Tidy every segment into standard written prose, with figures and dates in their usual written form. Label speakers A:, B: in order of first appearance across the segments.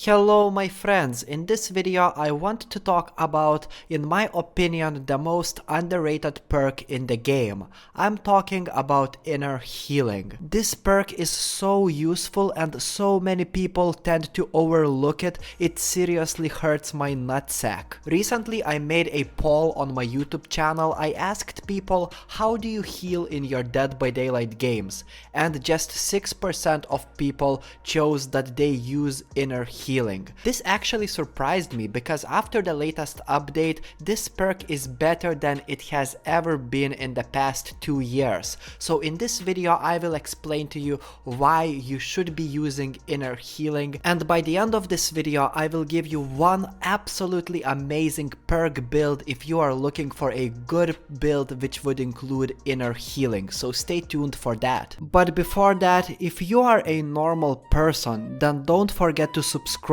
A: Hello my friends, in this video I want to talk about, in my opinion, the most underrated perk in the game. I'm talking about inner healing. This perk is so useful and so many people tend to overlook it, it seriously hurts my nutsack. Recently I made a poll on my YouTube channel. I asked people, how do you heal in your Dead by Daylight games? And just 6% of people chose that they use inner healing. This actually surprised me because after the latest update, this perk is better than it has ever been in the past 2 years. So in this video I will explain to you why you should be using inner healing, and by the end of this video I will give you one absolutely amazing perk build if you are looking for a good build which would include inner healing, so stay tuned for that. But before that, if you are a normal person, then don't forget to subscribe,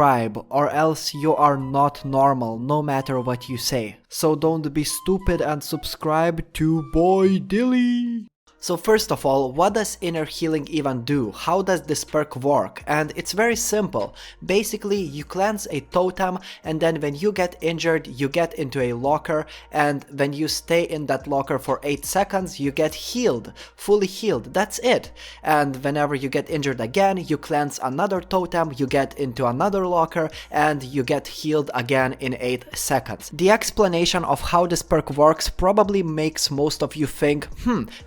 A: or else you are not normal no matter what you say. So don't be stupid and subscribe to Boy Dilly. So first of all, what does inner healing even do? How does this perk work? And it's very simple. Basically, you cleanse a totem, and then when you get injured, you get into a locker, and when you stay in that locker for 8 seconds, you get healed, fully healed. That's it. And whenever you get injured again, you cleanse another totem, you get into another locker, and you get healed again in 8 seconds. The explanation of how this perk works probably makes most of you think,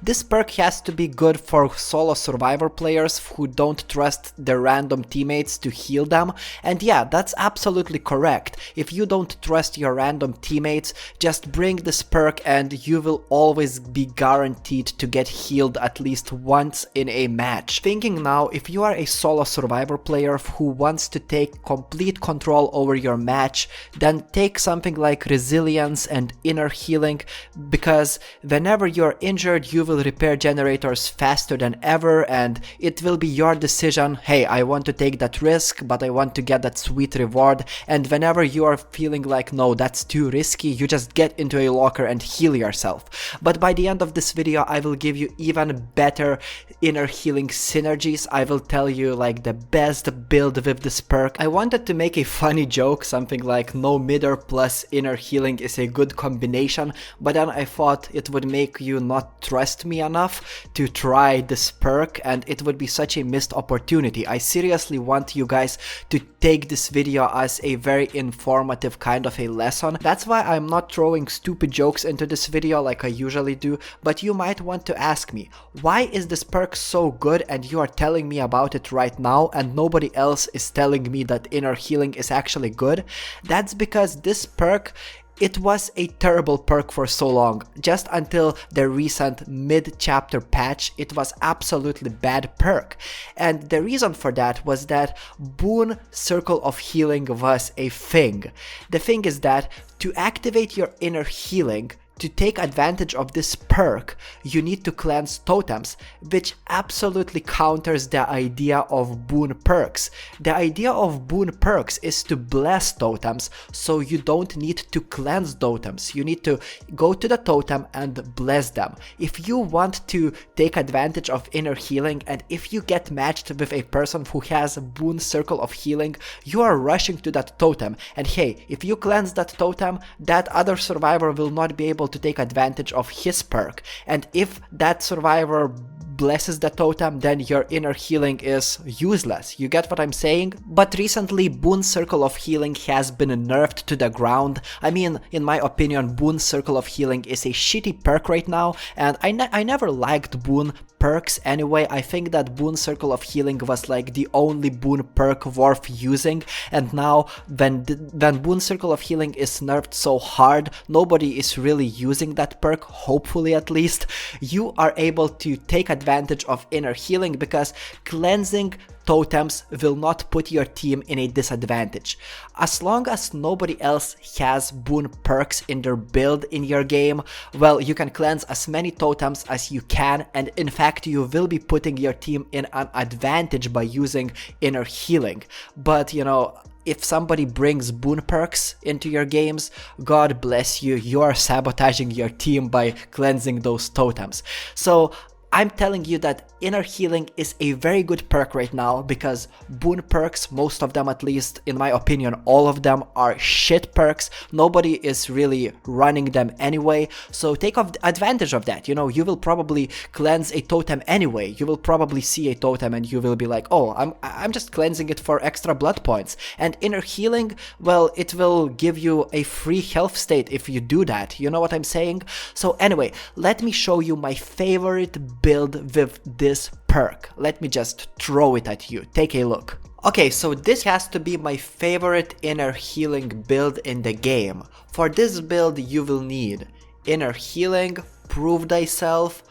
A: this perk has to be good for solo survivor players who don't trust their random teammates to heal them. And yeah, that's absolutely correct. If you don't trust your random teammates, just bring this perk and you will always be guaranteed to get healed at least once in a match. Thinking now, if you are a solo survivor player who wants to take complete control over your match, then take something like resilience and inner healing, because whenever you're injured you will repair generators faster than ever, and it will be your decision. Hey, I want to take that risk, but I want to get that sweet reward. And whenever you are feeling like, no, that's too risky, you just get into a locker and heal yourself. But by the end of this video I will give you even better inner healing synergies. I will tell you like the best build with this perk. I wanted to make a funny joke, something like no midder plus inner healing is a good combination, but then I thought it would make you not trust me enough to try this perk, and it would be such a missed opportunity. I seriously want you guys to take this video as a very informative kind of a lesson. That's why I'm not throwing stupid jokes into this video like I usually do, but you might want to ask me, why is this perk so good and you are telling me about it right now and nobody else is telling me that inner healing is actually good? That's because this perk, it was a terrible perk for so long. Just until the recent mid-chapter patch, it was absolutely bad perk. And the reason for that was that Boon Circle of Healing was a thing. The thing is that to activate your inner healing, to take advantage of this perk, you need to cleanse totems, which absolutely counters the idea of Boon perks. The idea of Boon perks is to bless totems, so you don't need to cleanse totems. You need to go to the totem and bless them. If you want to take advantage of inner healing, and if you get matched with a person who has Boon Circle of Healing, you are rushing to that totem, and hey, if you cleanse that totem, that other survivor will not be able to take advantage of his perk, and if that survivor blesses the totem, then your inner healing is useless. You get what I'm saying? But recently Boon Circle of Healing has been nerfed to the ground. I mean, in my opinion, Boon Circle of Healing is a shitty perk right now, and I never liked Boon perks anyway. I think that Boon Circle of Healing was like the only Boon perk worth using, and now when Boon Circle of Healing is nerfed so hard, nobody is really using that perk, hopefully at least. You are able to take advantage of inner healing because cleansing totems will not put your team in a disadvantage. As long as nobody else has Boon perks in their build in your game, well, you can cleanse as many totems as you can, and in fact you will be putting your team in an advantage by using inner healing. But you know, if somebody brings Boon perks into your games, God bless you, you are sabotaging your team by cleansing those totems. So I'm telling you that inner healing is a very good perk right now, because Boon perks, most of them at least, in my opinion, all of them are shit perks. Nobody is really running them anyway, so take advantage of that. You know, you will probably cleanse a totem anyway. You will probably see a totem and you will be like, oh, I'm just cleansing it for extra blood points. And inner healing, well, it will give you a free health state if you do that. You know what I'm saying? So anyway, let me show you my favorite build with this perk. Let me just throw it at you. Take a look. Okay, so this has to be my favorite inner healing build in the game. For this build you will need inner healing, prove thyself,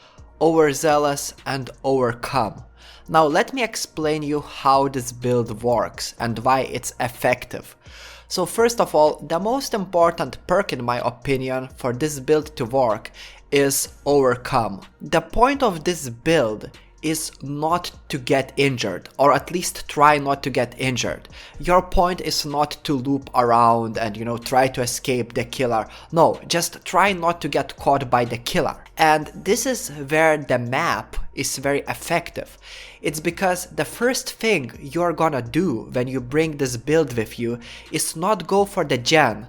A: overzealous, and overcome. Now let me explain you how this build works and why it's effective. So first of all, the most important perk in my opinion for this build to work is overcome. The point of this build is not to get injured, or at least try not to get injured. Your point is not to loop around and, you know, try to escape the killer. No, just try not to get caught by the killer. And this is where the map is very effective. It's because the first thing you're gonna do when you bring this build with you is not go for the gen.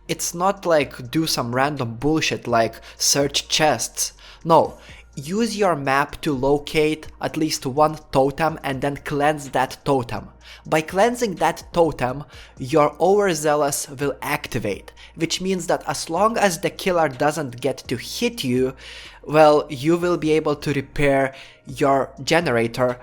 A: It's not like do some random bullshit like search chests. No, use your map to locate at least one totem and then cleanse that totem. By cleansing that totem, your overzealous will activate, which means that as long as the killer doesn't get to hit you, well, you will be able to repair your generator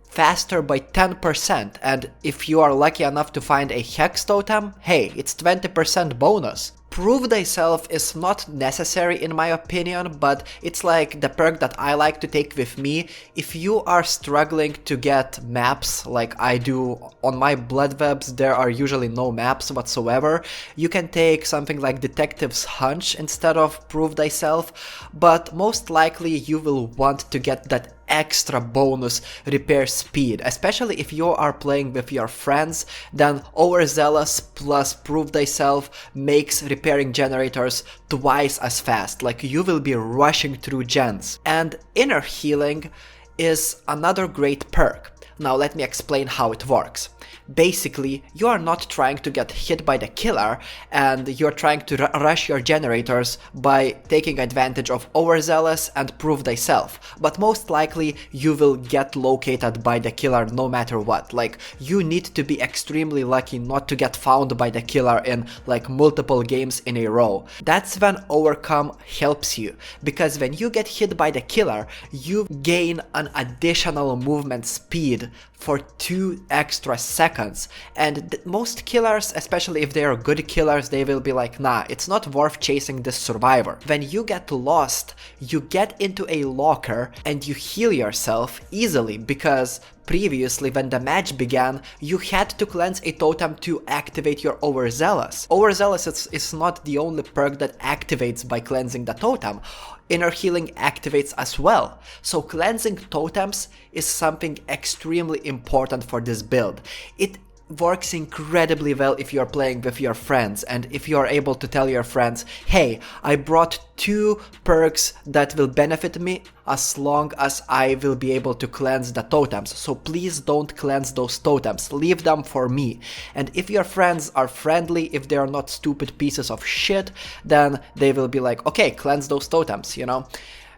A: faster by 10%, and if you are lucky enough to find a hex totem, hey, it's 20% bonus. Prove thyself is not necessary in my opinion, but it's like the perk that I like to take with me. If you are struggling to get maps like I do on my blood webs, there are usually no maps whatsoever, you can take something like Detective's Hunch instead of Prove Thyself, but most likely you will want to get that extra bonus repair speed, especially if you are playing with your friends. Then Overzealous plus Prove Thyself makes repairing generators twice as fast, like you will be rushing through gens. And inner healing is another great perk. Now let me explain how it works. Basically, you are not trying to get hit by the killer, and you're trying to rush your generators by taking advantage of Overzealous and Prove Thyself, but most likely you will get located by the killer no matter what. Like, you need to be extremely lucky not to get found by the killer in like multiple games in a row. That's when Overcome helps you, because when you get hit by the killer, you gain an additional movement speed for 2 extra seconds, and most killers, especially if they are good killers, they will be like, nah, it's not worth chasing this survivor. When you get lost, you get into a locker and you heal yourself easily, because previously when the match began, you had to cleanse a totem to activate your Overzealous. Overzealous is not the only perk that activates by cleansing the totem. Inner healing activates as well. So cleansing totems is something extremely important for this build. It works incredibly well if you're playing with your friends, and if you're able to tell your friends, hey, I brought 2 perks that will benefit me as long as I will be able to cleanse the totems, so please don't cleanse those totems, leave them for me. And if your friends are friendly, if they are not stupid pieces of shit, then they will be like, okay, cleanse those totems, you know.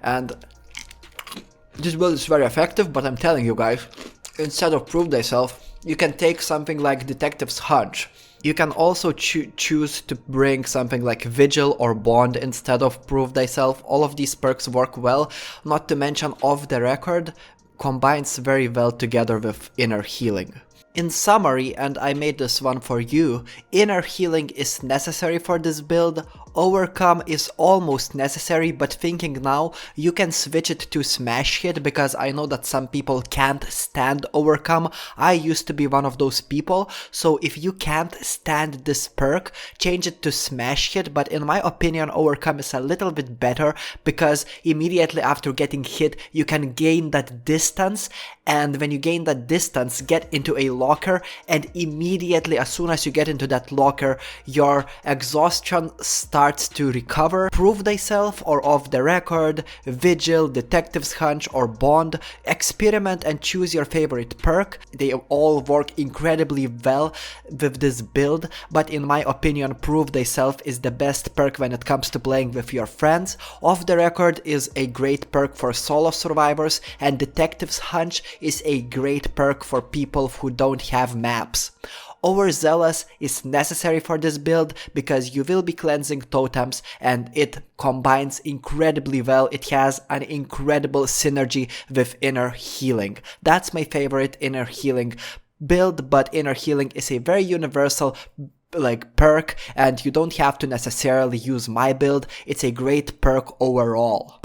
A: And this build is very effective, but I'm telling you guys, instead of Prove Thyself, you can take something like Detective's Hunch. You can also choose to bring something like Vigil or Bond instead of Prove Thyself. All of these perks work well, not to mention Off the Record combines very well together with Inner Healing. In summary, and I made this one for you, Inner Healing is necessary for this build, Overcome is almost necessary, but thinking now, you can switch it to Smash Hit, because I know that some people can't stand Overcome. I used to be one of those people, so if you can't stand this perk, change it to Smash Hit, but in my opinion, Overcome is a little bit better, because immediately after getting hit, you can gain that distance, and when you gain that distance, get into a locker, and immediately as soon as you get into that locker, your exhaustion starts cards to recover, prove thyself or off the record, vigil, detective's hunch or bond, experiment and choose your favorite perk. They all work incredibly well with this build, but in my opinion prove thyself is the best perk when it comes to playing with your friends. Off the record is a great perk for solo survivors, and detective's hunch is a great perk for people who don't have maps. Overzealous is necessary for this build because you will be cleansing totems and it combines incredibly well. It has an incredible synergy with inner healing. That's my favorite inner healing build, but inner healing is a very universal perk, and you don't have to necessarily use my build. It's a great perk overall.